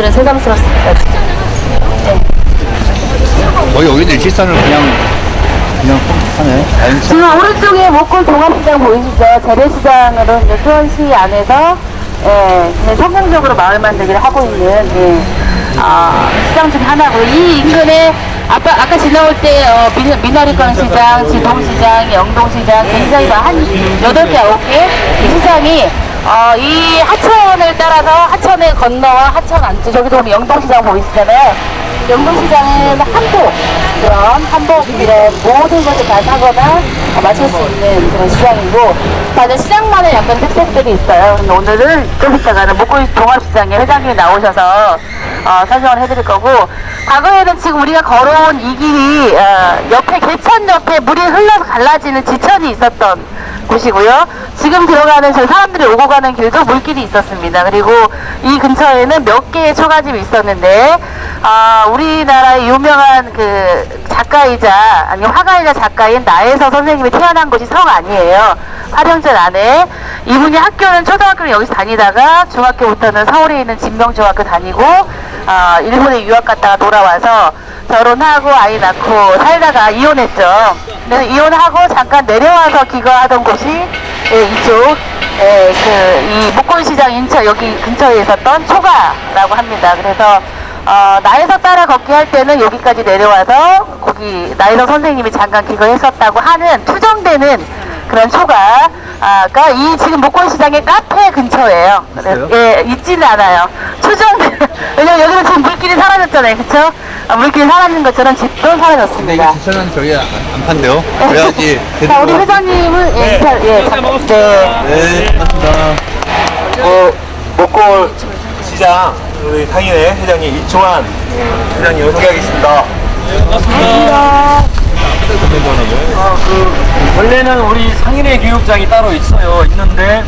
모습들은 새삼스럽습니다. 네. 거의 여기는 일식산을 그냥 하네. 지금 오른쪽에 목골 종합시장 보이시죠? 재래시장으로 이제 수원시 안에서 예, 성공적으로 마을 만들기를 하고 있는 시장 중 하나고요. 이 인근에 아까 지나올 때 미나리광 시장, 지동시장, 영동시장, 굉장히 한 8개, 9개 이 시장이 이 하천을 따라서 하천을 건너와 하천 안쪽 저기도 보면 영동시장 보이시잖아요. 영동시장은 한복 이런 모든 것을 다 사거나 마실 수 있는 그런 시장이고 다들 시장만의 약간 특색들이 있어요. 근데 오늘은 좀 이따가는 목골 종합시장에 회장님이 나오셔서 설명을 해드릴 거고 과거에는 지금 우리가 걸어온 이 길이 옆에 개천 옆에 물이 흘러서 갈라지는 지천이 있었던 곳이고요. 지금 들어가는 저 사람들이 오고 가는 길도 물길이 있었습니다. 그리고 이 근처에는 몇 개의 초가집이 있었는데 우리나라의 유명한 그 작가이자 아니 화가이자 작가인 나혜서 선생님이 태어난 곳이 성 안이에요. 화령전 안에 이분이 학교는 초등학교를 여기서 다니다가 중학교부터는 서울에 있는 진명중학교 다니고 일본에 유학 갔다가 돌아와서 결혼하고 아이 낳고 살다가 이혼했죠. 그래서 이혼하고 잠깐 내려와서 기거하던 곳이 이쪽 이 목골시장 인천 여기 근처에 있었던 초가라고 합니다. 그래서 나혜서 따라 걷기 할 때는 여기까지 내려와서 거기 나혜서 선생님이 잠깐 기거했었다고 하는 투정되는 그런 초가가 이 지금 목골시장의 카페 근처예요. 예, 있지는 않아요. 왜냐면 여기는 지금 물길이 사라졌잖아요. 그쵸? 물길이 사라진 것처럼 집도 근데 사라졌습니다. 이게 지천은 저기 안 판대요. 그래야지. 자, 우리 회장님은 고맙습니다. 목골 시장 우리 상인회 회장님 이초환 회장님을 소개하겠습니다. 원래는 우리 상인회 교육장이 따로 있는데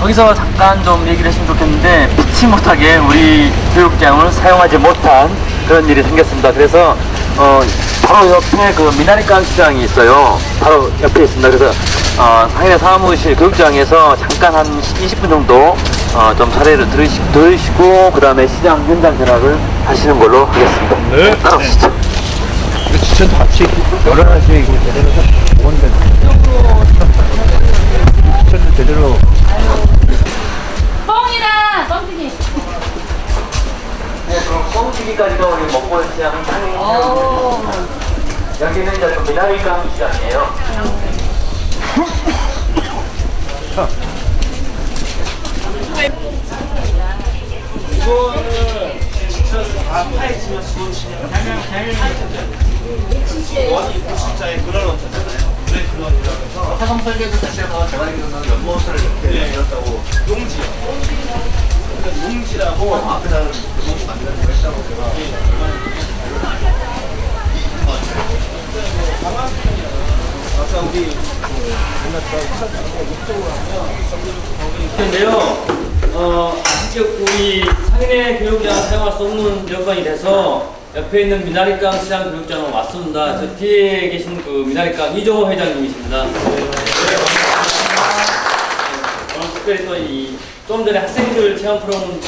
거기서 잠깐 좀 얘기를 했으면 좋겠는데 피치 못하게 우리 교육장을 사용하지 못한 그런 일이 생겼습니다. 그래서 바로 옆에 그 미나리깡 시장이 있어요. 바로 옆에 있습니다. 그래서 상인회 사무실 교육장에서 잠깐 한 20분 정도 좀 사례를 들으시고 그 다음에 시장 현장 전화를 하시는 걸로 하겠습니다. 네. 따라오시죠. 그 지천도 같이 열어놔야지 이거 제대로 오는데. 지천도 제대로. 뻥이다! 뻥튀기! 네, 그럼 뻥튀기까지가 우리 먹고 시장 상인회 여기는 이제 좀 미나리깡 시장이에요. 이거는 다 파헤치면 수원시장 원이 부식자에 그려놓잖아요. 왜 그러냐면서 화성 설계도 자체가 제가 알기로는 연못을 이렇게 열었다고. 용지요. 그러니까 용지라고 앞에다가 연못 만드는 거 했다고 제가. 아까 우리 근데요, 아쉽게 우리 상인회 교육장 사용할 수 없는 여건이 돼서 옆에 있는 미나리깡 시장 교육장으로 왔습니다. 저 뒤에 계신 그 미나리깡 이종호 회장님이십니다. 오늘 특별히 또 좀 전에 학생들 체험 프로그램도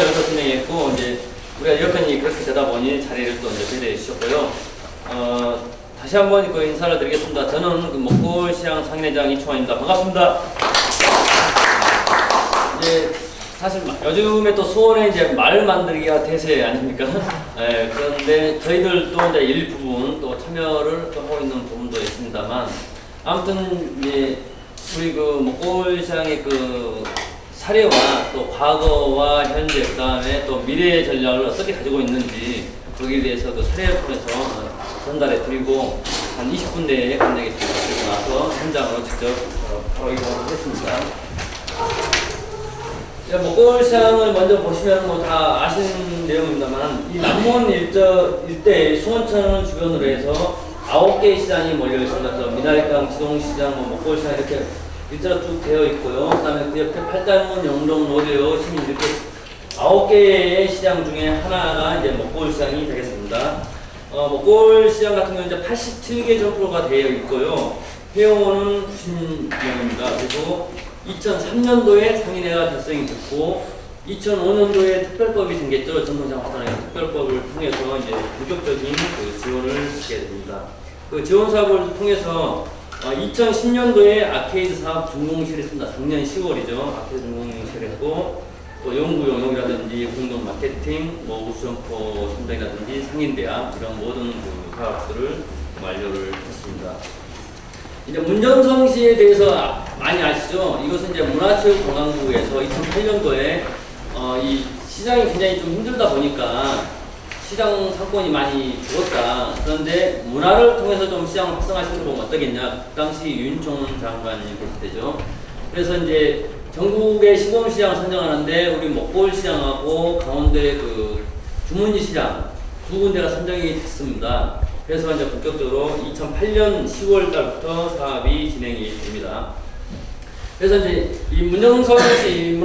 여기서 진행했고 이제 우리가 여건이 그렇게 되다 보니 자리를 또 이제 배려해 주셨고요. 다시 한번 그 인사를 드리겠습니다. 저는 그 목골시장 상인회장 이초환입니다. 반갑습니다. 이제 사실 요즘에 또 수원에 이제 말 만들기가 대세 아닙니까? 네, 그런데 저희들도 이제 일부분 또 참여를 또 하고 있는 부분도 있습니다만 아무튼 이제 우리 그 목골시장의 그 사례와 또 과거와 현재 그다음에 또 미래의 전략을 어떻게 가지고 있는지 거기에 대해서 그 사례를 통해서 전달해 드리고 한 20분 내에 관장님께서 가지고 나서 현장으로 직접 바로 이동을 하겠습니다. 목골시장을 먼저 보시면 뭐 다 아시는 내용입니다만 이 남문 일대의 수원천 주변으로 해서 9개의 시장이 몰려 있습니다. 그래서 미나리깡, 지동시장, 목골시장 이렇게 일자로 쭉 되어 있고요. 그 다음에 그 옆에 팔달문, 영동, 노대요, 시민 이렇게 9개의 시장 중에 하나가 이제 목골시장이 되겠습니다. 목골시장 같은 경우는 이제 87개 점포가 되어 있고요. 회원은 90명입니다. 그리고 2003년도에 상인회가 결성이 됐고 2005년도에 특별법이 생겼죠. 전통시장 확산하기 특별법을 통해서 이제 본격적인 그 지원을 하게 됩니다. 그 지원 사업을 통해서 2010년도에 아케이드 사업 준공식을 했습니다. 작년 10월이죠. 아케이드 준공식을 했고, 또 연구 영역이라든지 공동 마케팅, 뭐 우수점포 선정이라든지 상인대학 이런 모든 그 사업들을 완료를 했습니다. 이제 문정성시에 대해서 많이 아시죠? 이것은 이제 문화체육관광부에서 2008년도에 이 시장이 굉장히 좀 힘들다 보니까 시장 상권이 많이 죽었다. 그런데 문화를 통해서 좀 시장 활성화시키는 건 어떠겠냐? 그 당시 윤총원 장관이 계실 때죠. 그래서 이제 전국의 시범시장 선정하는데 우리 먹골시장하고 강원도의 그 주문지 시장 두 군데가 선정이 됐습니다. 그래서 이제 본격적으로 2008년 10월 달부터 사업이 진행이 됩니다. 그래서 이제 이 문정성시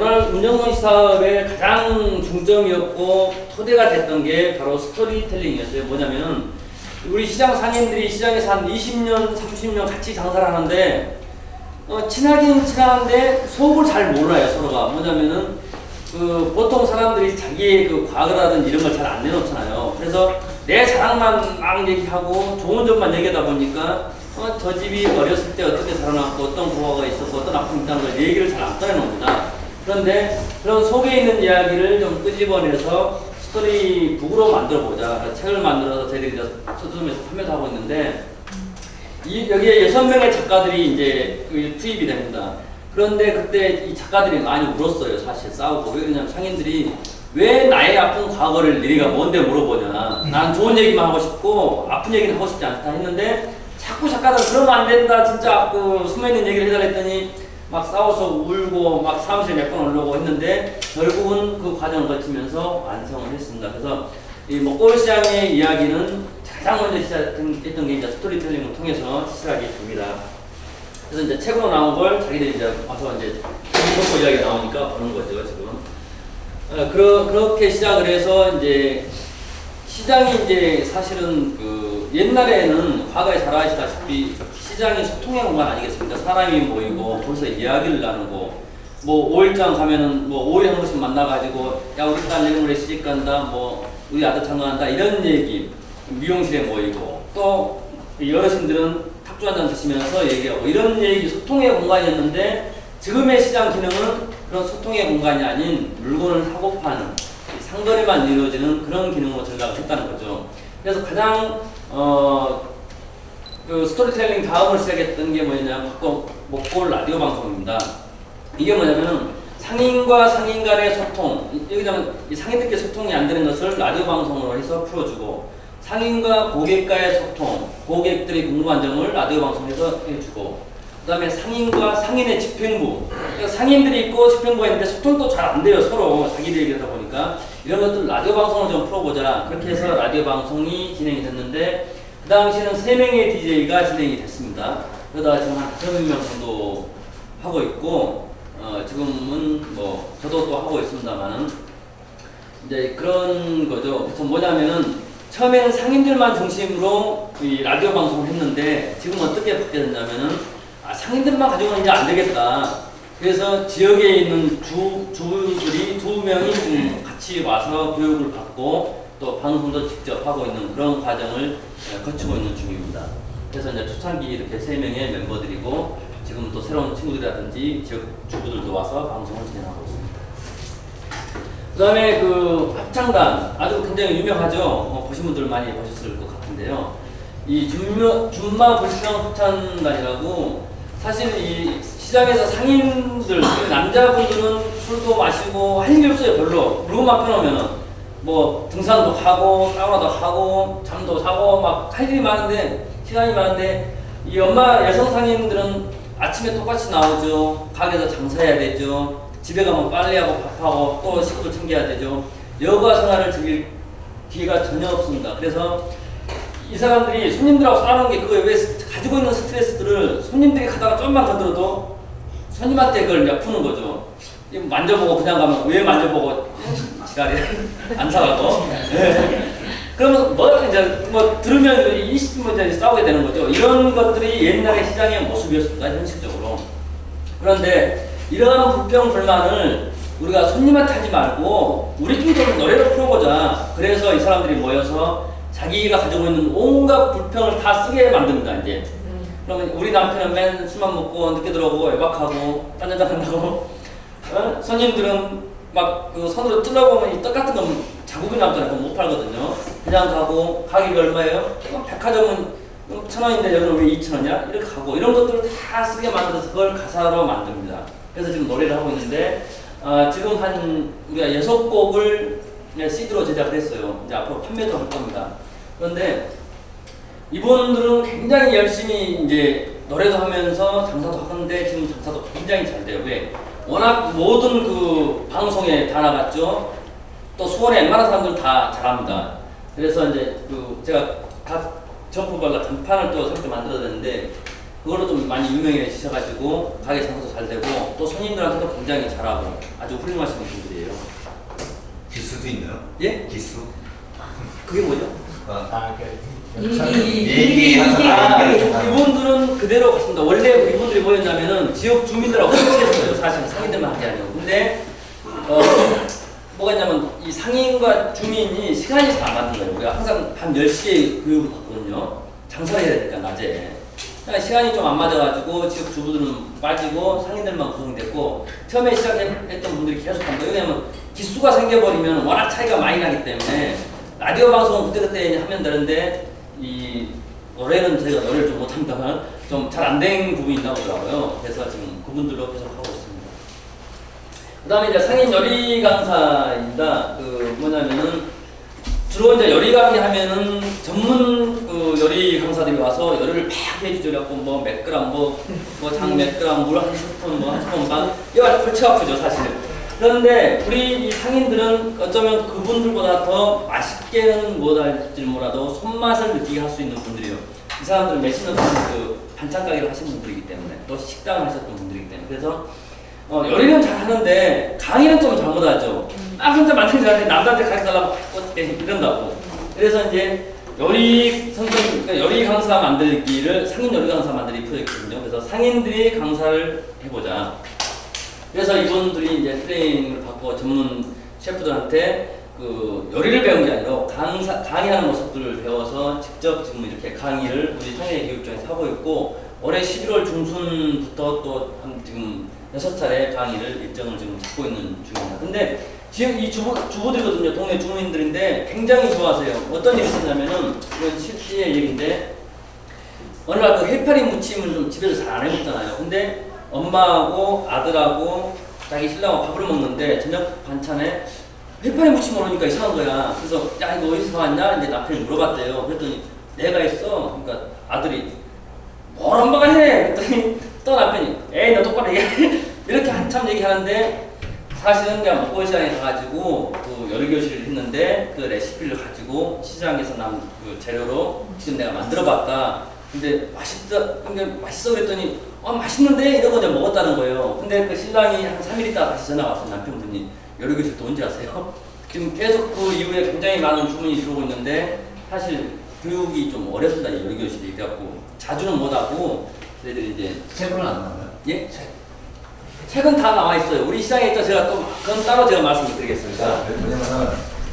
사업의 가장 중점이었고 토대가 됐던 게 바로 스토리텔링이었어요. 뭐냐면은 우리 시장 상인들이 시장에서 한 20년, 30년 같이 장사를 하는데 친하긴 친한데 속을 잘 몰라요, 서로가. 뭐냐면은 그 보통 사람들이 자기의 그 과거라든지 이런 걸 잘 안 내놓잖아요. 그래서 내 자랑만 막 얘기하고 좋은 점만 얘기하다 보니까 저 집이 어렸을 때 어떻게 살아났고 어떤 고아가 있었고 어떤 아픔이 있다는 걸 얘기를 잘 안 꺼내놓습니다. 그런데 그런 속에 있는 이야기를 좀 끄집어내서 스토리북으로 만들어보자. 책을 만들어서 저희들이 서점에서 판매도 하고 있는데 여기에 6명의 작가들이 이제 투입이 됩니다. 그런데 그때 이 작가들이 많이 울었어요. 사실 싸우고. 왜 그러냐면 상인들이 왜 나의 아픈 과거를 네가 뭔데 물어보냐. 난 좋은 얘기만 하고 싶고 아픈 얘기는 하고 싶지 않다 했는데 자꾸 작가들 그러면 안 된다. 진짜 그 숨어있는 얘기를 해달라 했더니 막 싸워서 울고 막 사무실에 몇 번 오려고 했는데 결국은 그 과정을 거치면서 완성을 했습니다. 그래서 이 먹골시장의 이야기는 가장 먼저 시작했던 게 이제 스토리텔링을 통해서 시작이 됩니다. 그래서 이제 책으로 나온 걸 자기들이 이제 와서 이제 정보 이야기가 나오니까 보는 거죠, 지금. 그렇게 시작을 해서 이제 시장이 이제 사실은 그 옛날에는 과거에 잘 아시다시피 시장이 소통의 공간 아니겠습니까? 사람이 모이고 벌써 이야기를 나누고 뭐 5일장 가면은 뭐 5일에 한 번씩 만나가지고 야 우리 딸 내일 모레 시집 간다 뭐 우리 아들 장가간다 이런 얘기 미용실에 모이고 또 어르신들은 탁주 한잔 드시면서 얘기하고 이런 얘기 소통의 공간이었는데 지금의 시장 기능은 그런 소통의 공간이 아닌 물건을 사고 파는 상거래만 이루어지는 그런 기능으로 전락을 했다는 거죠. 그래서 가장 그 스토리텔링 다음을 시작했던 게 뭐냐면 먹골 라디오 방송입니다. 이게 뭐냐면은 상인과 상인 간의 소통, 여기다가 상인들께 소통이 안 되는 것을 라디오 방송으로 해서 풀어주고 상인과 고객과의 소통, 고객들이 궁금한 점을 라디오 방송에서 해주고 그 다음에 상인과 상인의 집행부, 그러니까 상인들이 있고 집행부가 있는데 소통도 잘 안 돼요. 서로 자기들 얘기하다 보니까 이런 것들 라디오 방송을 좀 풀어보자. 그렇게 해서 라디오 방송이 진행이 됐는데 그 당시에는 3명의 DJ가 진행이 됐습니다. 그러다가 지금 한 5명 정도 하고 있고 지금은 뭐 저도 또 하고 있습니다만은 이제 그런 거죠. 그래서 뭐냐면은 처음에는 상인들만 중심으로 이 라디오 방송을 했는데 지금 어떻게 바뀌었냐면은 상인들만 가지고는 이제 안 되겠다. 그래서 지역에 있는 주들이 2명이 같이 와서 교육을 받고 또 방송도 직접 하고 있는 그런 과정을 거치고 있는 중입니다. 그래서 이제 초창기 이렇게 3명의 멤버들이고 지금 또 새로운 친구들이라든지 지역 주부들도 와서 방송을 진행하고 있습니다. 그 다음에 그 합창단 아주 굉장히 유명하죠. 보신 분들 많이 보셨을 것 같은데요. 이 준마 불평 합창단이라고 사실 이 시장에서 상인들 남자분들은 술도 마시고 할 일이 없어요. 별로 물건만 펴놓으면은 뭐 등산도 하고 사우나도 하고 잠도 자고 막 할 일이 많은데 시간이 많은데 이 여성 상인들은 아침에 똑같이 나오죠. 가게에서 장사해야 되죠. 집에 가면 빨래하고 밥하고 또 식구 챙겨야 되죠. 여가 생활을 즐길 기회가 전혀 없습니다. 그래서 이 사람들이 손님들하고 싸우는 게 그거에 왜 가지고 있는 스트레스들을 손님들이 가다가 좀만 건드려도 손님한테 그걸 약 푸는 거죠. 만져보고 그냥 가면 왜 만져보고 지랄이 안 사가고. 네. 그러면 뭐 들으면 20분짜리 싸우게 되는 거죠. 이런 것들이 옛날의 시장의 모습이었습니다. 현실적으로. 그런데 이러한 불평 불만을 우리가 손님한테 하지 말고 우리끼리 좀 노래를 풀어보자. 그래서 이 사람들이 모여서 자기가 가지고 있는 온갖 불평을 다 쓰게 만듭니다. 이제 그러면 우리 남편은 맨 술만 먹고 늦게 들어오고 외박하고 딴 여자 한다고 손님들은 막 그 손으로 뜯어보면 이 떡 같은 건 자국이 남잖아요. 못 팔거든요. 그냥 가고 가격이 얼마예요? 백화점은 1,000원인데 여기는 왜 2,000원이야? 이렇게 가고 이런 것들을 다 쓰게 만들어서 그걸 가사로 만듭니다. 그래서 지금 노래를 하고 있는데 지금 한 우리가 6곡을 CD로 제작을 했어요. 이제 앞으로 판매도 할 겁니다. 그런데 이분들은 굉장히 열심히 이제 노래도 하면서 장사도 하는데 지금 장사도 굉장히 잘 돼요. 왜? 워낙 모든 그 방송에 다 나갔죠. 또 수원에 웬만한 사람들 다 잘합니다. 그래서 이제 그 제가 각 점프발라 간판을 또 새롭게 만들어냈는데 그걸로 좀 많이 유명해지셔가지고 가게 장사도 잘 되고 또 손님들한테도 굉장히 잘하고 아주 훌륭하신 분들이에요. 기수도 있나요? 예? 기수? 그게 뭐죠? 이분들은 그대로 갔습니다. 원래 이분들이 뭐였냐면은 지역 주민들하고 같이 했어요. 사실 상인들만 하게 아니고. 근데 뭐가 있냐면 이 상인과 주민이 시간이 잘 안 맞는 거예요. 우리가 항상 밤 10시에 교육을 받거든요. 장사를 해야 되니까 낮에. 그러니까 시간이 좀 안 맞아가지고 지역 주부들은 빠지고 상인들만 구성이 됐고 처음에 시작했던 분들이 계속 한 거예요. 왜냐면 기수가 생겨버리면 워낙 차이가 많이 나기 때문에 라디오 방송은 그때그때 하면 되는데 이 노래는 저희가 노래를 좀 못합니다만 좀 잘 안 된 부분이 있나 보더라고요. 그래서 지금 그분들로 계속 하고 있습니다. 그 다음에 이제 상인 요리 강사입니다. 그 뭐냐면은 주로 이제 요리 강의 하면은 전문 그 요리 강사들이 와서 요리를 팍 해주죠. 그래갖고 뭐 몇 그램 뭐장 몇 그램 물 한 스푼 뭐 한 스푼 반 이거 아주 골치 아프죠 사실. 그런데 우리 이 상인들은 어쩌면 그분들보다 더 맛있게는 못할지 몰라도 손맛을 느끼게 할 수 있는 분들이에요. 이 사람들은 몇십 년 동안 그 반찬 가게를 하신 분들이기 때문에 또 식당을 하셨던 분들이기 때문에 그래서 요리는 잘 하는데 강의는 좀 잘못하죠. 나 혼자 만들지 않는데 남자한테 가르쳐 달라고 이런다고. 그래서 이제 요리 선생님, 그러니까 요리 강사 만들기를 상인 요리 강사 만들기 프로젝트거든요. 그래서 상인들이 강사를 해보자. 그래서 이분들이 이제 트레이닝을 받고 전문 셰프들한테 그 요리를 배운 게 아니라 강의하는 모습들을 배워서 직접 지금 이렇게 강의를 우리 상해 교육청에서 하고 있고 올해 11월 중순부터 또 지금 6차례 강의를 일정을 지금 잡고 있는 중입니다. 근데 지금 이 주부들이거든요. 동네 주민들인데 굉장히 좋아하세요. 어떤 일이 있었냐면은 이건 실제 얘기인데 어느 날 그 해파리 무침을 좀 집에서 잘 안 해먹잖아요. 근데 엄마하고 아들하고 자기 신랑하고 밥을 먹는데 저녁 반찬에 해파리 무침 먹으니까 이상한 거야. 그래서 야 이거 어디서 왔냐? 이제 남편이 물어봤대요. 그랬더니 내가 했어. 그러니까 아들이 뭘 엄마가 해? 그랬더니 또 남편이 에이 너 똑바로 얘기해. 이렇게 한참 얘기하는데 사실은 내가 먹고 시장에 가가지고 그 요리교실을 했는데 그 레시피를 가지고 시장에서 난 그 재료로 지금 내가 만들어봤다. 근데 맛있어 그랬더니 맛있는데 이러고 이제 먹었다는 거예요. 근데 그 신랑이 한 3일 있다가 다시 전화 왔어요. 남편분이 요리교실 또 언제 하세요? 지금 계속 그 이후에 굉장히 많은 주문이 들어오고 있는데 사실 교육이 좀 어렵습니다. 이 요리교실이. 그래갖고 자주는 못하고 저희들이 이제 책은 안 나와요? 예? 책은 다 나와 있어요. 우리 시장에 있다 제가 또 그건 따로 제가 말씀을 드리겠습니다. 왜냐면은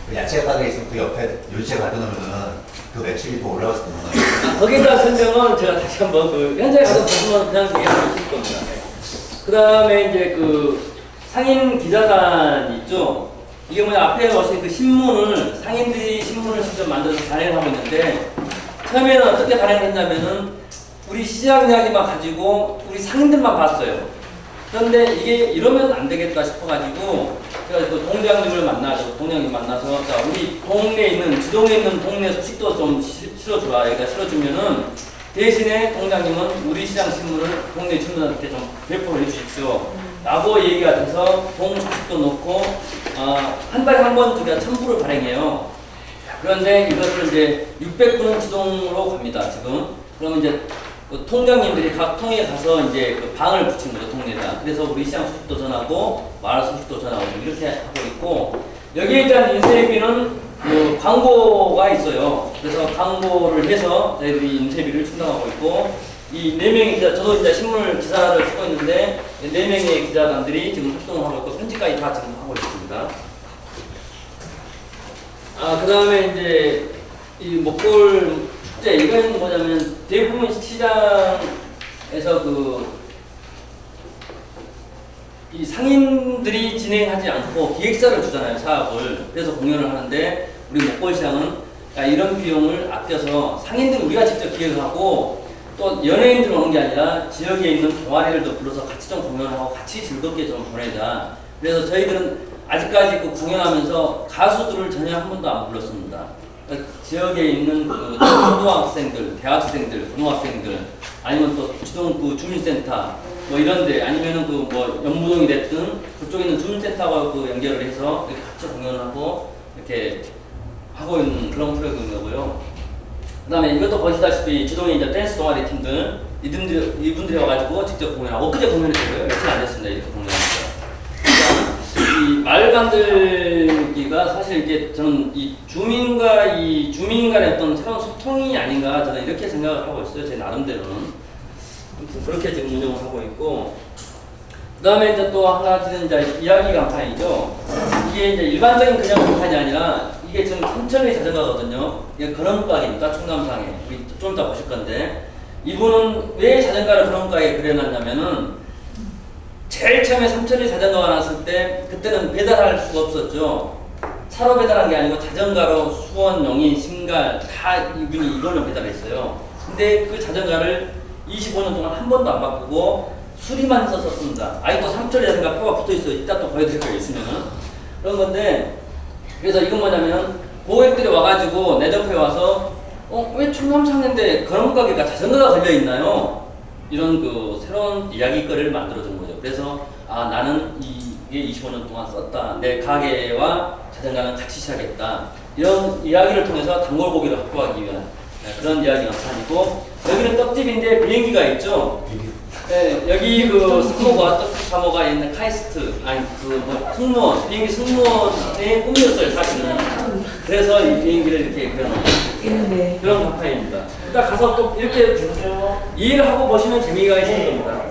그 야채 가게에 있으면 그 옆에 요리책 갖다 놓으면은 그 매출이 더 올라갔을 겁니다. 거기에 대한 설명은 제가 다시 한번 그 현장에 가서 보시면 그냥 얘기할 수 있을 겁니다. 그 다음에 이제 그 상인 기자단 있죠? 이게 뭐냐, 앞에 오신 그 신문을, 상인들이 신문을 직접 만들어서 발행하고 있는데, 처음에는 어떻게 발행했냐면은, 우리 시장 이야기만 가지고 우리 상인들만 봤어요. 그런데 이게 이러면 안 되겠다 싶어가지고, 제가 그 동장님을 만나서, 동장님 만나서, 자, 우리 동네에 있는, 지동에 있는 동네 소식도 좀 실어주라. 여기다 실어주면은, 대신에 동장님은 우리 시장 신문을 동네 주민한테 좀 배포를 해주십시오. 라고 얘기가 돼서 동 소식도 넣고, 한 달에 한 번 우리가 첨부를 발행해요. 그런데 이것을 이제 600분은 지동으로 갑니다, 지금. 그러면 이제 그 통장님들이 각 통에 가서 이제 그 방을 붙인 거죠, 동네에다. 그래서 우리 시장 소식도 전하고, 마을 소식도 전하고, 이렇게 하고 있고, 여기에 대한 인쇄비는 그 광고가 있어요. 그래서 광고를 해서 저희들이 인쇄비를 충당하고 있고, 이 4명의 기자, 저도 이제 신문 기사를 쓰고 있는데 4명의 기자단들이 지금 활동을 하고 있고 편집까지 다 지금 하고 있습니다. 그 다음에 이제 이 목골 축제, 이건 뭐냐면 대부분 시장에서 이 상인들이 진행하지 않고 기획사를 주잖아요, 사업을. 그래서 공연을 하는데 우리 목골시장은 이런 비용을 아껴서 상인들 우리가 직접 기획을 하고 또 연예인들 오는 게 아니라 지역에 있는 동아리들도 불러서 같이 좀 공연하고 같이 즐겁게 좀 보내자. 그래서 저희들은 아직까지 그 공연하면서 가수들을 전혀 한 번도 안 불렀습니다. 그러니까 지역에 있는 그 초등학생들, 대학생들, 고등학생들, 아니면 또 주민센터 뭐 이런데, 아니면은 그 뭐 연무동이 됐든 그쪽에 있는 주민센터와 그 연결을 해서 이렇게 같이 공연하고 이렇게 하고 있는 그런 프로그램이고요. 그다음에 이것도 보시다시피 주동에 이제 댄스 동아리 팀들 이분들이 와가지고 직접 공연하고 엊그제 공연했고요. 며칠 안 됐습니다. 이렇게 공연했어요. 이 마을 만들기가 사실 이제 저는 이 주민 간의 어떤 새로운 소통이 아닌가 저는 이렇게 생각을 하고 있어요. 제 나름대로는 그렇게 지금 운영을 하고 있고, 그다음에 이제 또 한 가지는 이제 이야기 간판이죠. 이게 이제 일반적인 그냥 간판이 아니라 이게 지금 삼천리 자전거거든요. 이게 근원각입니다. 충남상에 좀 이따 보실 건데, 이분은 왜 자전거를 근원각에 그려놨냐면은 제일 처음에 삼천리 자전거가 나왔을 때 그때는 배달할 수가 없었죠. 차로 배달한 게 아니고 자전거로 수원, 용인, 신갈 다 이분이 이걸로 배달했어요. 근데 그 자전거를 25년 동안 한 번도 안 바꾸고 수리만 해서 썼습니다. 아직도 삼천리 자전거 표가 붙어있어요. 이따 또 보여드릴 거예요, 있으면은. 그런 건데, 그래서 이건 뭐냐면 고객들이 와가지고 내 옆에 와서 왜 충남창인데 근원가게가 자전거가 걸려있나요? 이런 그 새로운 이야기거리를 만들어준 거죠. 그래서 나는 이게 25년 동안 썼다. 내 가게와 자전거는 같이 시작했다. 이런 이야기를 통해서 단골고기를 확보하기 위한 그런 이야기가 아니고, 여기는 떡집인데 비행기가 있죠. 네, 여기 그 승모가 떡집 사모가 있는 카이스트, 아니 승무원, 비행기 승무원의 꿈이었어요, 사실은. 그래서 이 비행기를 이렇게 그려놓은 그런 간판입니다. 일단 가서 또 이렇게 이해를 하고 보시면 재미가 있는 겁니다.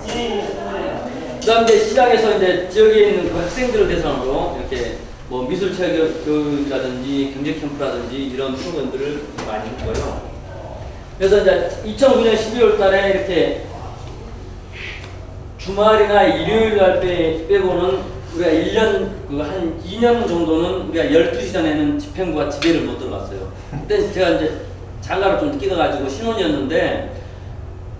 그 다음 이제 시장에서 이제 지역에 있는 그 학생들을 대상으로 이렇게 뭐 미술 체육 교육이라든지 경제 캠프라든지 이런 프로그램들을 많이 했고요. 그래서 이제 2009년 12월 달에 이렇게 주말이나 일요일 날 빼고는 우리가 1년, 한 2년 정도는 우리가 12시 전에는 집행부가 집에를 못 들어갔어요. 그때 제가 이제 장가를 좀 늦게 가가지고 신혼이었는데,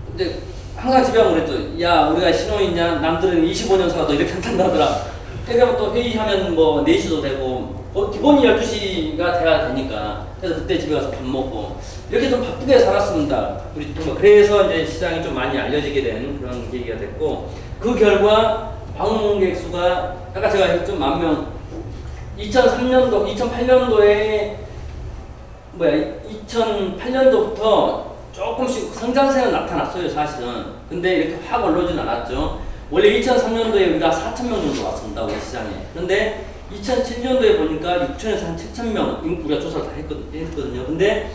근데 항상 집에 가면 그랬죠. 야, 우리가 신혼이냐? 남들은 25년 살아도 이렇게 한다더라. 그러니까 또 회의하면 뭐 4시도 되고, 기본이 12시가 돼야 되니까. 그래서 그때 집에 가서 밥 먹고, 이렇게 좀 바쁘게 살았습니다. 우리 그래서 이제 시장이 좀 많이 알려지게 된 그런 계기가 됐고, 그 결과 방문객 수가 아까 제가 했죠, 10,000명. 2008년도에 2008년도부터 조금씩 성장세는 나타났어요, 사실은. 근데 이렇게 확 올라오진 않았죠. 원래 2003년도에 우리가 4,000명 정도 왔습니다, 우리 시장에. 그런데 2007년도에 보니까 6,000에서 한 7,000명 우리가 조사를 다 했거든요. 근데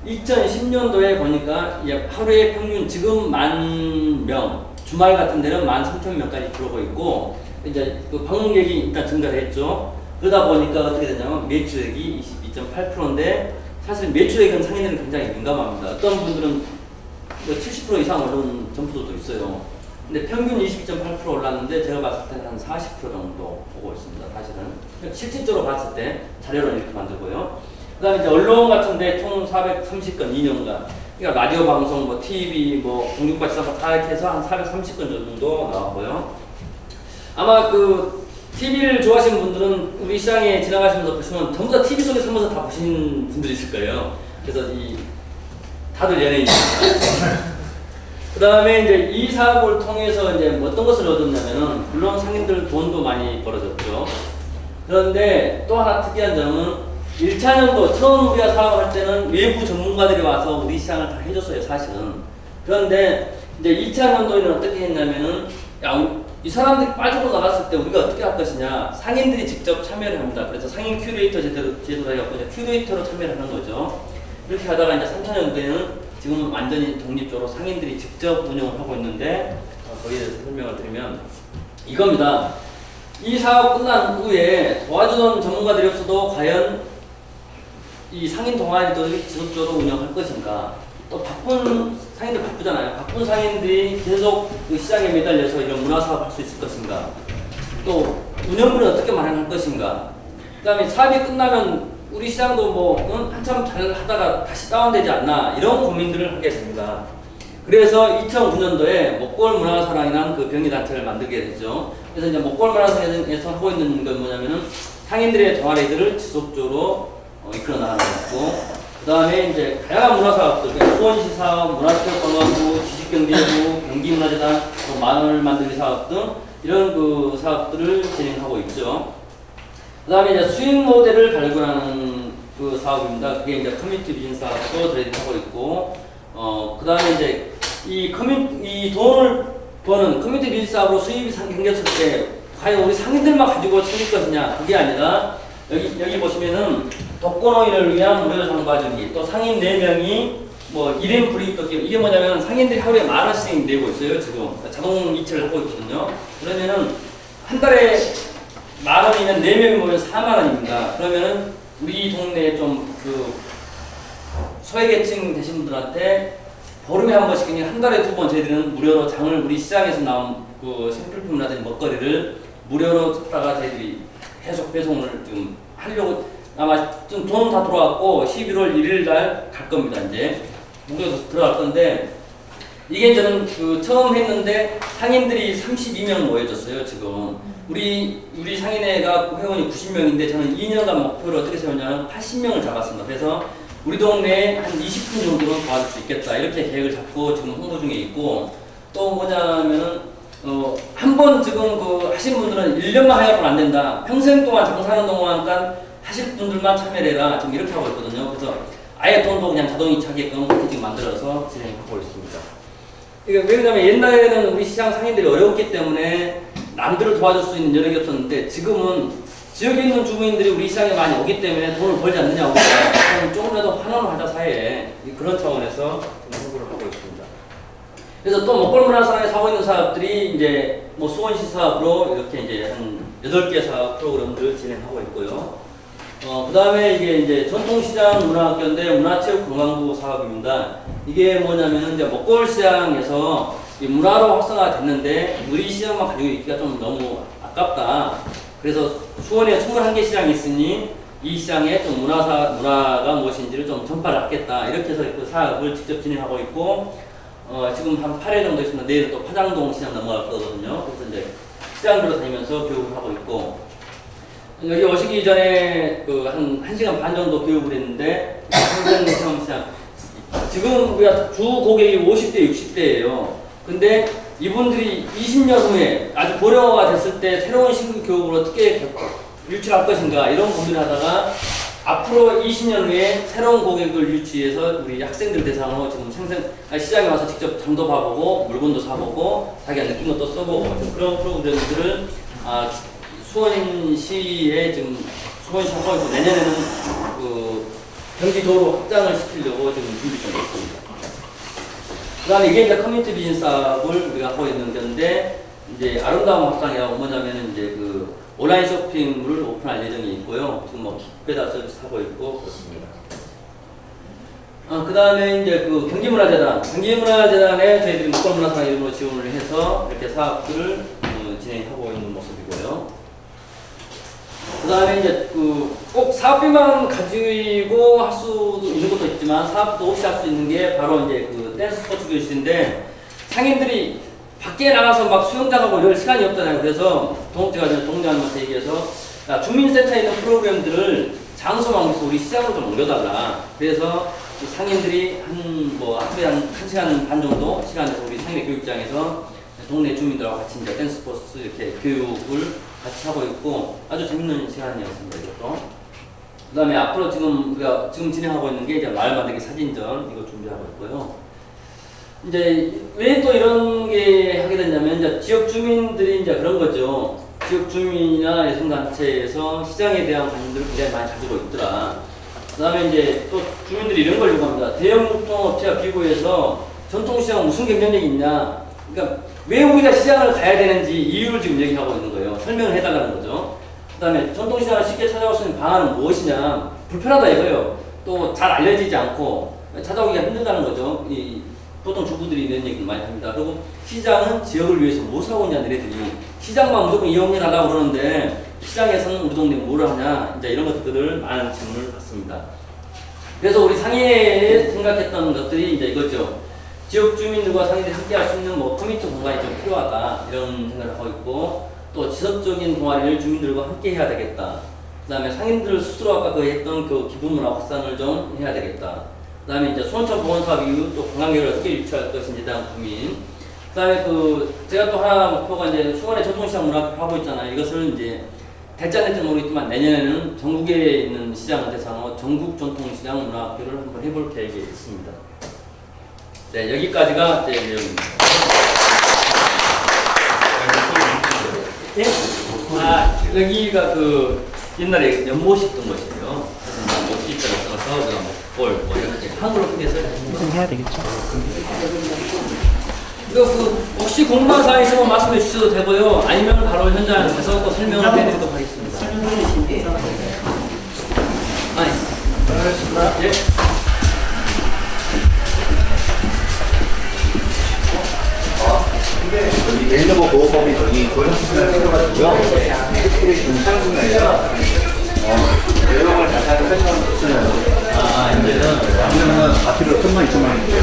2010년도에 보니까 하루에 평균 지금 10,000명, 주말 같은 데는 13,000명까지 들어오고 있고, 이제 그 방문객이 일단 증가를 했죠. 그러다 보니까 어떻게 되냐면 매출액이 22.8%인데, 사실 매출액은 상인들은 굉장히 민감합니다. 어떤 분들은 70% 이상 오른 점포도 있어요. 근데 평균 22.8% 올랐는데 제가 봤을 때는 한 40% 정도 보고 있습니다. 사실은 실질적으로 봤을 때 자료를 이렇게 만들고요. 그다음에 이제 언론 같은데 총 430건 2년간, 그러니까 라디오 방송, 뭐 TV, 뭐 공중파지사파 다 이렇게 해서 한 430건 정도 나왔고요. 아마 그 TV를 좋아하시는 분들은 우리 시장에 지나가시면서 보시면 전부 다 TV 속에 서면서 다 보신 분들이 있을 거예요. 그래서 다들 연예인입니다. 그 다음에 이제 이 사업을 통해서 이제 어떤 것을 얻었냐면은, 물론 상인들 돈도 많이 벌어졌죠. 그런데 또 하나 특이한 점은 1차년도 처음 우리가 사업을 할 때는 외부 전문가들이 와서 우리 시장을 다 해줬어요, 사실은. 그런데 이제 2차년도에는 어떻게 했냐면은, 이 사람들이 빠지고 나갔을 때 우리가 어떻게 할 것이냐, 상인들이 직접 참여를 합니다. 그래서 상인 큐레이터 제도로 해갖고 이제 큐레이터로 참여를 하는 거죠. 이렇게 하다가 이제 3차년도에는 지금 완전히 독립적으로 상인들이 직접 운영을 하고 있는데 거기에 대해서 설명을 드리면 이겁니다. 이 사업 끝난 후에 도와주는 전문가들이 없어도 과연 이 상인 동아리들이 지속적으로 운영할 것인가? 또 바쁜 상인들 바쁘잖아요. 바쁜 상인들이 계속 그 시장에 매달려서 이런 문화사업 할 수 있을 것인가? 또 운영비를 어떻게 마련할 것인가? 그 다음에 사업이 끝나면 우리 시장도 뭐 한참 잘 하다가 다시 다운되지 않나? 이런 고민들을 하게 됩니다. 그래서 2009년도에 먹골 문화사랑이라는 그 병리단체를 만들게 되죠. 그래서 이제 먹골 문화사랑에서 하고 있는 건 뭐냐면은 상인들의 동아리들을 지속적으로 이끌어 나가는 거고, 그 다음에 이제 다양한 문화사업들, 그러니까 수원시 사업, 문화체육관광부, 지식경제부, 경기문화재단, 또 마을 만들기 사업 등 이런 그 사업들을 진행하고 있죠. 그 다음에 이제 수익 모델을 발굴하는 그 사업입니다. 그게 이제 커뮤니티 비즈니스 사업도 저희들이 하고 있고, 그 다음에 이제 이 돈을 버는 커뮤니티 비즈니스 사업으로 수입이 생겼을 때 과연 우리 상인들만 가지고 챙길 것이냐? 그게 아니라 여기 보시면은 독거노인을 위한 무료 장봐주기, 또 상인 4명이 뭐 1인 불이익 돕기, 이게 뭐냐면 상인들이 하루에 10,000원씩 내고 있어요. 지금 자동 이체를 하고 있거든요. 그러면은 한 달에 10,000원이면 4명이 모이면 40,000원입니다. 그러면은 우리 동네에 좀 그 소외계층 되신 분들한테 보름에 한 번씩, 그냥 한 달에 2번 저희들은 무료로 장을, 우리 시장에서 나온 그 생필품이라든지 먹거리를 무료로 줬다가 저희들이 계속 배송을 좀 하려고, 아마 좀 돈은 다 들어왔고 11월 1일 날 갈 겁니다. 이제 무료로 들어갈 건데, 이게 저는 그 처음 했는데 상인들이 32명 모여졌어요. 지금 우리 상인회가 회원이 90명인데 저는 2년간 목표를 어떻게 세웠냐면 80명을 잡았습니다. 그래서 우리 동네에 한 20분 정도는 도와줄 수 있겠다, 이렇게 계획을 잡고 지금 홍보 중에 있고, 또 뭐냐면은 한 번 지금 그 하신 분들은 1년만 하여도 안 된다, 평생 동안 장사하는 동안 하실 분들만 참여를 해라, 지금 이렇게 하고 있거든요. 그래서 아예 돈도 그냥 자동이 차게끔 그렇게 지금 만들어서 진행하고 있습니다. 이게 왜냐면 옛날에는 우리 시장 상인들이 어려웠기 때문에 남들을 도와줄 수 있는 여력이 없었는데, 지금은 지역에 있는 주부인들이 우리 시장에 많이 오기 때문에 돈을 벌지 않느냐고 조금이라도 환원을 하자 사회에, 그런 차원에서 홍보를 하고 있습니다. 그래서 또 먹골 문화사랑에서 하고 있는 사업들이 이제 뭐 수원시 사업으로 이렇게 이제 한 8개 사업 프로그램들을 진행하고 있고요. 그 다음에 이게 이제 전통시장 문화학교인데 문화체육관광부 사업입니다. 이게 뭐냐면은 이제 먹골 시장에서 이 문화로 활성화가 됐는데 우리 시장만 가지고 있기가 좀 너무 아깝다. 그래서 수원에 21개 시장이 있으니 이 시장에 좀 문화가 무엇인지를 좀 전파를 하겠다, 이렇게 해서 그 사업을 직접 진행하고 있고, 지금 한 8회 정도 있습니다. 내일 또 파장동 시장 넘어갈 거거든요. 그래서 이제 시장들로 다니면서 교육을 하고 있고, 여기 오시기 전에 그 한 1시간 반 정도 교육을 했는데, 생생체험시장 지금 우리가 주 고객이 50대, 60대예요. 근데 이분들이 20년 후에 아주 고령화가 됐을 때 새로운 신규 교육을 어떻게 유치할 것인가, 이런 고민을 하다가 앞으로 20년 후에 새로운 고객을 유치해서 우리 학생들 대상으로 지금 시장에 와서 직접 장도 봐보고 물건도 사보고 자기가 느낀 것도 써보고 그런 프로그램들을 수원시에 지금 수원시 하고 있고, 내년에는 그 경기도로 확장을 시키려고 지금 준비 중에 있습니다. 그 다음에 이게 이제 커뮤니티 비즈니스 사업을 우리가 하고 있는 건데, 이제 아름다운 밥상이라고 뭐냐면은 이제 그 온라인 쇼핑을 오픈할 예정이 있고요. 지금 뭐 킥배달 서비스 하고 있고 그렇습니다. 그 다음에 이제 그 경기문화재단에 저희들이 먹골문화상 이름으로 지원을 해서 이렇게 사업들을 진행하고 있는 모습이고요. 그 다음에 이제 꼭 사업비만 가지고 할 수도 있는 것도 있지만 사업도 없이 할 수 있는 게 바로 이제 그 댄스 스포츠 교실인데, 상인들이 밖에 나가서 막 수영장하고 이럴 시간이 없잖아요. 그래서 제가 동장님한테 얘기해서 주민센터에 있는 프로그램들을 장소만 옮겨서 우리 시장으로 좀 옮겨달라. 그래서 상인들이 하루에 한 1시간 반 정도 시간에서 우리 상인의 교육장에서 동네 주민들하고 같이 이제 댄스 스포츠 이렇게 교육을 같이 하고 있고, 아주 재밌는 시간이었습니다. 이것도. 그 다음에 앞으로 우리가 지금 진행하고 있는 게 이제 마을 만들기 사진전, 이거 준비하고 있고요. 이제 왜 또 이런 게 하게 됐냐면, 이제 지역 주민들이 이제 그런 거죠. 지역 주민이나 예술단체에서 시장에 대한 관심들을 굉장히 많이 가지고 있더라. 그다음에 이제 또 주민들이 이런 걸 요구합니다. 대형 유통업체와 비교해서 전통시장 무슨 경쟁력이 있냐? 그러니까 왜 우리가 시장을 가야 되는지 이유를 지금 얘기하고 있는 거예요. 설명을 해달라는 거죠. 그다음에 전통시장을 쉽게 찾아올 수 있는 방안은 무엇이냐? 불편하다 이거예요. 또 잘 알려지지 않고 찾아오기가 힘들다는 거죠. 보통 주부들이 이런 얘기를 많이 합니다. 그리고 시장은 지역을 위해서 뭐 사고 있냐, 너희들이. 시장만 무조건 이용해달라고 그러는데 시장에서는 우리 동네 뭐를 하냐, 이제 이런 것들을 많은 질문을 받습니다. 그래서 우리 상인에 생각했던 것들이 이제 이거죠. 지역 주민들과 상인들이 함께 할 수 있는 뭐 커뮤니티 공간이 좀 필요하다, 이런 생각을 하고 있고, 또 지속적인 동아리를 주민들과 함께 해야 되겠다. 그 다음에 상인들 스스로 아까 했던 그 기부문화 확산을 좀 해야 되겠다. 그 다음에 이제 수원천 보건사업 이후 또 관광객을 어떻게 유치할 것인지에 대한 고민. 그 다음에 제가 또 하나 목표가 이제 수원의 전통시장 문화를 하고 있잖아요. 이것을 이제 될지 안 될지 모르겠지만 내년에는 전국에 있는 시장을 대상으로 전국 전통시장 문화학교를 한번 해볼 계획이 있습니다. 네, 여기까지가 제 내용입니다. 네? 여기가 옛날에 연못 있던 곳이에요. 그래서 목기자를 써서 제가 볼 이렇게 한글로 크게 써요. 해야 되겠죠. 이거 혹시 궁금한 사항 있으면 말씀해 주셔도 되고요. 아니면 바로 현장에 가서 또 설명을 해드리도록 하겠습니다. 예. 여기 멜로버 보호법이 저기 조정수준을 생겨가지고요. 특별히 중상승이 아니라 내용을 자세하게 설명을 했어요. 이제는 그러면 바퀴로 1,000만, 2,000만 원인데요.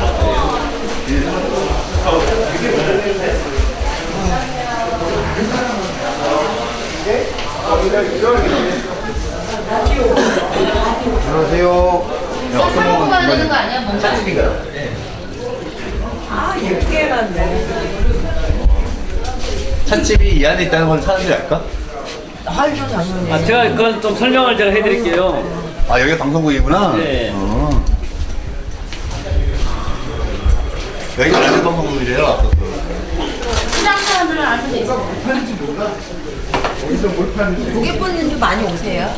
안녕하세요. 쌀 먹어야 되는 거 아니야? 뭔가? 찻집인가요? 아, 예쁘게 해놨네. 찻집이 이 안에 있다는 건 사람들이 알까? 알죠, 당연히. 제가 그건 좀 설명을 제가 해드릴게요. 아, 여기가 방송국이구나? 네. 여기가 라디오 방송국이래요. 시장 사람들은 알면 되지. 고객분들도 많이 오세요?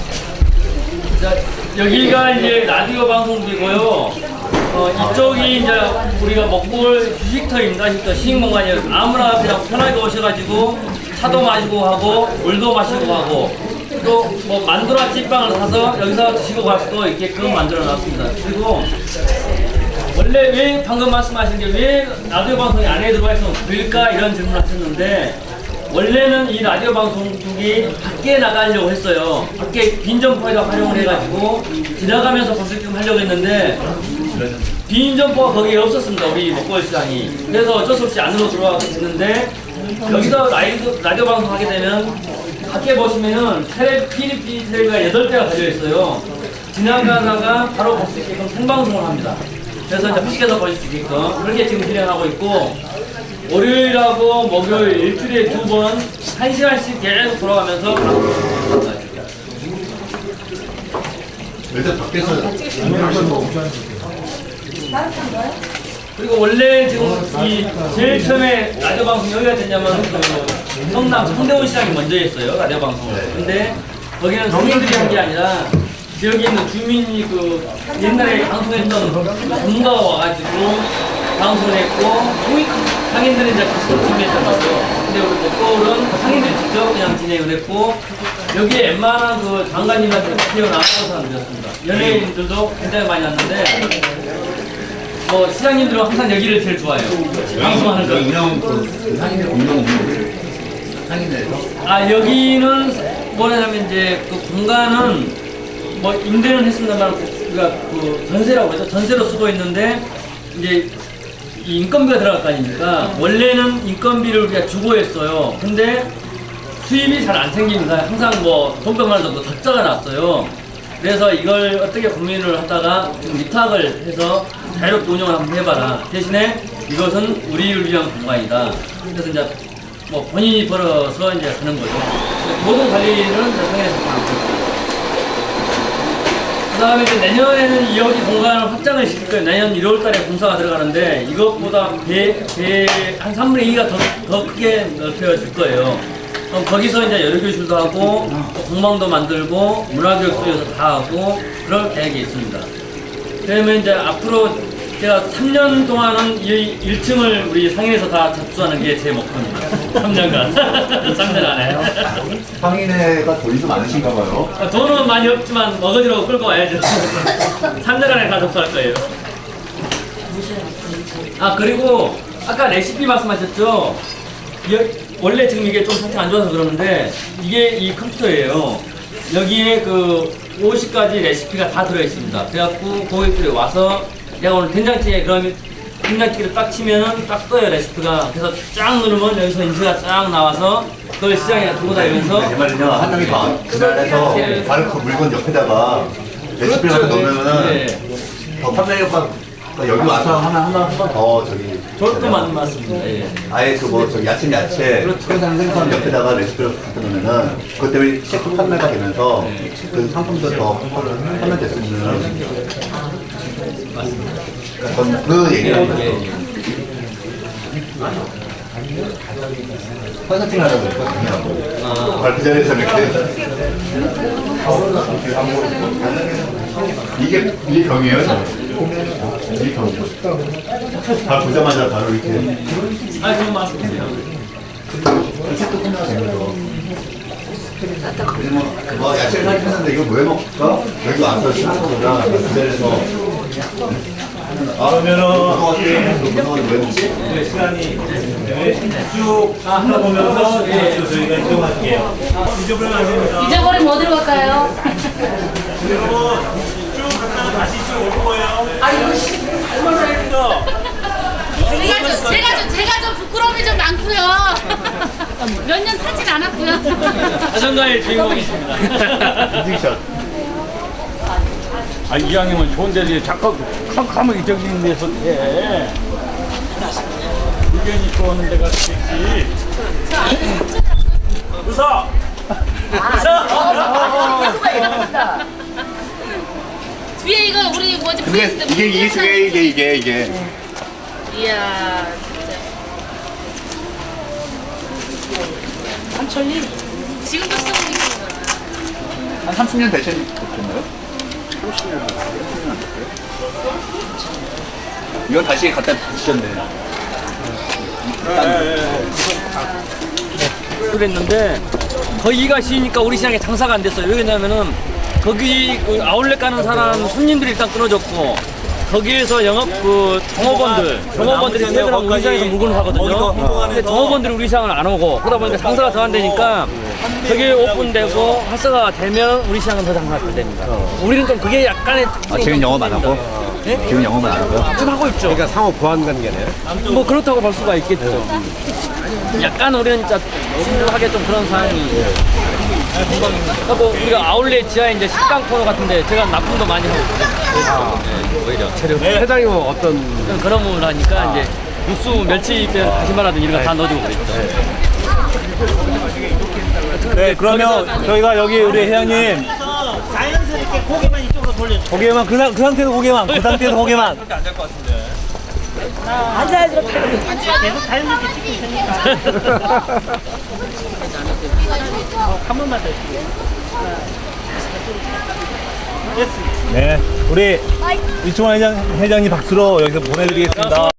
자, 여기가 이제 라디오 방송국이고요. 이쪽이 이제 우리가 먹볼 휴식터입니다. 휴식터 시식공간이에요. 아무나 그냥 편하게 오셔가지고 차도 마시고 하고 물도 마시고 하고 또 뭐 만두나 찐빵을 사서 여기서 드시고 갈 수도 있게끔 만들어 놨습니다. 그리고 원래 왜 방금 말씀하신 게 왜 라디오 방송이 안에 들어와 있으면 왜일까 이런 질문을 하셨는데, 원래는 이 라디오 방송국이 밖에 나가려고 했어요. 밖에 빈 점포에다 활용을 해가지고 지나가면서 볼 수 있게끔 하려고 했는데 빈 점포가 거기에 없었습니다. 우리 먹거리 시장이. 그래서 어쩔 수 없이 안으로 들어가게 됐는데, 여기서 라디오 방송 하게 되면 밖에 보시면은 PDP 텔레비가 8대가 달려있어요. 지나가다가 바로 볼 수 있게끔 생방송을 합니다. 그래서 이제 밖에서 보실 수 있게끔 그렇게 지금 진행하고 있고, 월요일하고 목요일 일주일에 2번 1시간씩 계속 돌아가면서 방송합니다. 일단 밖에서 그리고 원래 지금 제일 처음에 라디오 방송 여기가 됐냐면 성남 성대원 시장이 먼저 했어요, 라디오 방송을. 근데 거기는 성인들이 한 게 아니라 지역에 있는 주민이 옛날에 방송했던 전문가가 와가지고 방송을 했고 상인들은 이제 같이 참여했던 거죠. 근데 우리 먹거울은 상인들이 직접 그냥 진행을 했고, 여기에 웬만한 장관님한테 튀어나와서 드렸습니다. 연예인들도 굉장히 많이 왔는데 시장님들은 항상 여기를 제일 좋아해요. 방송하는 거. 운영 상인들 공용 상인들에서 여기는 뭐냐면 이제 공간은 임대는 했습니다만 우리가 전세라고 그러죠. 전세로 쓰고 있는데 이제 이 인건비가 들어갈 거 아닙니까? 원래는 인건비를 우리가 주고 했어요. 근데 수입이 잘 안 생깁니다. 항상 돈백만 원 정도 적자가 났어요. 그래서 이걸 어떻게 고민을 하다가 지금 위탁을 해서 자유롭게 운영을 한번 해봐라. 대신에 이것은 우리를 위한 공간이다. 그래서 이제 본인이 벌어서 이제 하는 거죠. 모든 관리는 상해에서 하고. 그 다음에 이제 내년에는 여기 공간을 확장을 시킬 거예요. 내년 1월 달에 공사가 들어가는데 이것보다 한 3분의 2가 더 크게 넓혀질 거예요. 그럼 거기서 이제 여러 교실도 하고, 또 공방도 만들고, 문화교육소에서 다 하고, 그럴 계획이 있습니다. 그러면 이제 앞으로 제가 3년 동안은 이 1층을 우리 상인에서 다 접수하는 게 제 목표입니다. 3년간. 3년 안에. 상인회가 돈이 좀 많으신가 봐요. 돈은 많이 없지만 어거지로 끌고 와야죠. 3년 안에 다 접수할 거예요. 아, 그리고 아까 레시피 말씀하셨죠? 원래 지금 이게 좀 상태 안 좋아서 그러는데 이게 이 컴퓨터예요. 여기에 그 50가지 레시피가 다 들어있습니다. 그래갖고 고객들이 와서 내가 오늘 된장찌개 그러면 된장찌개를 딱 치면은 딱 떠요 레시피가. 그래서 쫙 누르면 여기서 인쇄가 쫙 나와서 그걸 시장에 두고 다니면서 제 말은요, 한 명이 더 그날에서 바로 그 물건 옆에다가 레시피를 하나 넣으면은 네. 더 판매가 여기 와서 하나 더 저기 저것도 맞습니다. 예. 아예 그 뭐 저기 야채 생선 옆에다가 레시피를 갖다 놓으면은 그것 때문에 셰프 판매가 되면서 그 상품도 더 판매될 수 있는 그러니까 전 그 얘기를 합니다. 컨설팅 하라고 했거든요. 바로 그 자리에서 이렇게 이게 병이에요? 이게 병이에요. 바로 보자마자 바로 이렇게 아, 그런 말씀이세요. 책도 끝나가 되면서 뭐 야채를 사긴 했는데 이거 왜 먹을까? 여기 와서 하는 거보다 그 자리에서 그러면은 왜 먹지? 시간이 쭉 하다 보면서 저희가 이동할게요. 잊어버리면 안 됩니다. 잊어버리면 어디로 갈까요? 여러분 쭉 갔다가 다시 쭉 올 거예요. 할머니입니다. 제가 좀 부끄러움이 좀 많고요. 몇 년 타진 않았고요. 자전거의 주인공이 있습니다. 인증샷. 아, 이왕이면 좋은 데서 자꾸 캄캄하게 저기 있는 데서 해. 의견이 좋은 데가 있지. 웃어. 뒤에 이거 우리 뭐지? 이게. 이야. 삼촌이 지금도 쓰고 있는 거야. 한 30년 되셨나요? 30년 안 됐어요? 이거 다시 갖다 드셨네. 그랬는데 거기가 쉬니까 우리 시장에 장사가 안 됐어요. 왜냐면은 거기 그 아울렛 가는 사람 손님들이 일단 끊어졌고 거기에서 영업 그 종업원들이 퇴근하고 우리 시장에서 물건을 사거든요. 근데 종업원들이 우리 시장을 안 오고 그러다 보니까 장사가 더 안 되니까 그게 오픈되고 활성화가 되면 우리 시장은 더 장사가 잘 됩니다. 우리는 좀 그게 약간의 지금 영업 안 하고? 네? 지금 영업은 안 하고요? 좀 하고 있죠. 그러니까 상호 보완 관계네요. 뭐 그렇다고 볼 수가 있겠죠. 약간 우리는 진짜 심하게 좀 그런 상황이. 그리고 우리가 아울렛 지하에 이제 식당 코너 같은데 제가 납품도 많이 하고 있어요. 네, 오히려 체력. 회장님은 어떤 그런 부분을 하니까 이제 육수, 멸치, 다시마라든지 이런 거 다 넣어주고 그랬죠. 네, 그러면 저희가 여기 우리 회장님 자연스럽게 고개만 이쪽으로 돌려. 고개만 그 상태에서 고개만 그 상태에서 고개만 앉아야지. 계속 자연스럽게 찍고 있으니까. 한 번만 더. 네, 우리 이충환 회장님 박수로 여기서 보내드리겠습니다.